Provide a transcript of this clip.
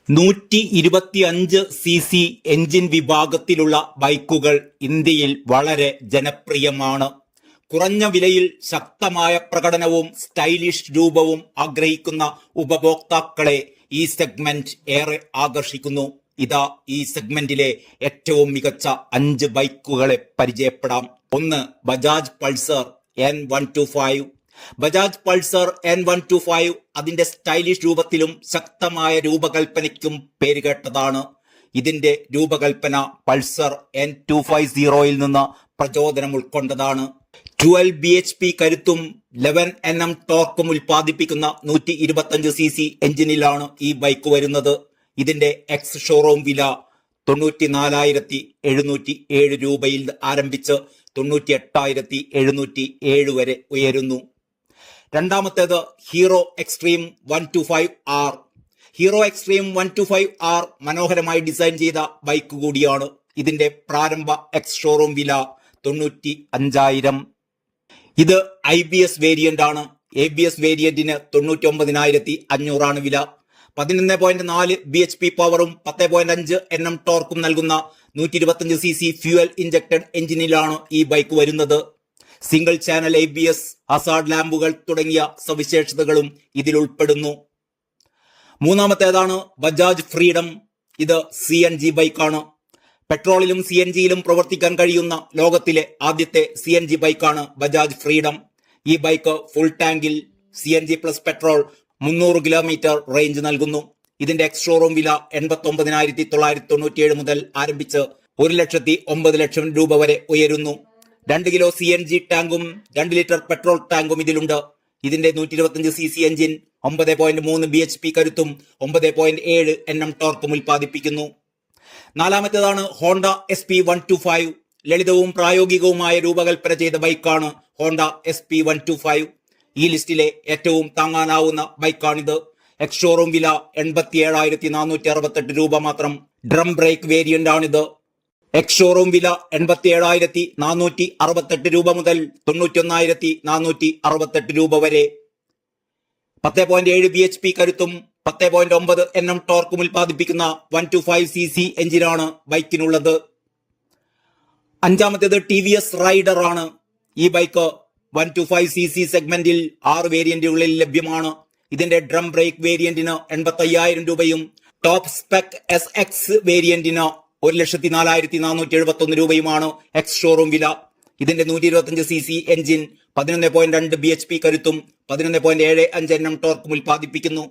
125cc engine വിഭാഗത്തിലുള്ള ബൈക്കുകൾ ഇന്ത്യയിൽ വളരെ ജനപ്രിയമാണ്. കുറഞ്ഞ വിലയിൽ ശക്തമായ പ്രകടനവും സ്റ്റൈലിഷ് രൂപവും ആഗ്രഹിക്കുന്ന ഉപഭോക്താക്കളെ ഈ സെഗ്മെന്റ് ഏറെ ആകർഷിക്കുന്നു. ഇതാ ഈ സെഗ്മെന്റിലെ ഏറ്റവും മികച്ച 5 ബൈക്കുകളെ പരിചയപ്പെടാം. 1. Bajaj Pulsar N125. Bajaj Pulsar N125 അതിന്റെ സ്റ്റൈലിഷ് രൂപത്തിലും ശക്തമായ രൂപകൽപ്പനയ്ക്കും പേരുകേട്ടതാണ്. ഇതിന്റെ രൂപകൽപ്പന പൾസർ N250ൽ നിന്ന് പ്രചോദനം ഉൾക്കൊണ്ടതാണ്. 12 bhp കരുത്തും 11 Nm ടോർക്കും ഉൽപ്പാദിപ്പിക്കുന്ന 125cc എഞ്ചിനിലാണ് ഈ ബൈക്ക് വരുന്നത്. ഇതിന്റെ എക്സ് ഷോറൂം വില 94,707 രൂപയിൽ ആരംഭിച്ച് 98,707 വരെ ഉയരുന്നു. രണ്ടാമത്തേത് hero extreme 125R. Hero extreme 125R മനോഹരമായി ഡിസൈൻ ചെയ്ത ബൈക്ക് കൂടിയാണ്. ഇതിന്റെ പ്രാരംഭ എക്സ് ഷോറൂം വില 95,000. ഇത് IBS വേരിയന്റ് ആണ്. ABS വേരിയന്റിന് 99,500 ആണ് വില. 11.4 bhp പവറും 10.5 Nm ടോർക്കും നൽകുന്ന 125cc ഫ്യൂവൽ ഇഞ്ചക്റ്റഡ് എഞ്ചിനിലാണ് ഈ ബൈക്ക് വരുന്നത്. സിംഗിൾ ചാനൽ ABS, ഹസാർഡ് ലാമ്പുകൾ തുടങ്ങിയ സവിശേഷതകളും ഇതിൽ ഉൾപ്പെടുന്നു. മൂന്നാമത്തേതാണ് ബജാജ് ഫ്രീഡം. ഇത് CNG ബൈക്കാണ്. പെട്രോളിലും CNGയിലും പ്രവർത്തിക്കാൻ കഴിയുന്ന ലോകത്തിലെ ആദ്യത്തെ CNG ബൈക്കാണ് ബജാജ് ഫ്രീഡം. ഈ ബൈക്ക് ഫുൾ ടാങ്കിൽ CNG plus petrol 300 kilometre range നൽകുന്നു. ഇതിന്റെ എക്സ് ഷോറൂം വില 89,997 മുതൽ ആരംഭിച്ച് 1,09,00,000 രൂപ വരെ ഉയരുന്നു. 2 കിലോ CNG ടാങ്കും 2 ലിറ്റർ പെട്രോൾ ടാങ്കും ഇതിലുണ്ട്. ഇതിന്റെ 125cc എഞ്ചിൻ 9.3 bhp കരുത്തും 9.7 Nm ടോർക്കും ഉൽപ്പാദിപ്പിക്കുന്നു. നാലാമത്തേതാണ് Honda SP125. ലളിതവും പ്രായോഗികവുമായ രൂപകൽപ്പന ചെയ്ത ബൈക്കാണ് ഹോണ്ട SP125. ഈ ലിസ്റ്റിലെ ഏറ്റവും താങ്ങാനാവുന്ന ബൈക്കാണിത്. എക്സ് ഷോറൂം വില 87,468 രൂപ മാത്രം. ഡ്രം ബ്രേക്ക് വേരിയന്റ് ആണിത്. എക്സ് ഷോറൂം വില 87,468 രൂപ മുതൽ 91,468 രൂപ വരെ. 10.7 bhp കരുത്തും 10.9 Nm ടോർക്കും ഉൽപ്പാദിപ്പിക്കുന്ന 125cc എഞ്ചിനാണ് ബൈക്കിനുള്ളത്. അഞ്ചാമത്തേത് TVS റൈഡർ ആണ്. ഈ ബൈക്ക് 125cc സെഗ്മെന്റിൽ 6 വേരിയന്റുകളിൽ ലഭ്യമാണ്. ഇതിന്റെ ഡ്രം ബ്രേക്ക് വേരിയന്റിന് 85,000 രൂപയും ടോപ്പ് സ്പെക് SX വേരിയന്റിന് 1,04,471 രൂപയുമാണ് എക്സ് ഷോറൂം വില. ഇതിന്റെ 125cc എഞ്ചിൻ 11.2 bhp കരുത്തും 11.75 Nm ടോർക്കും ഉൽപ്പാദിപ്പിക്കുന്നു.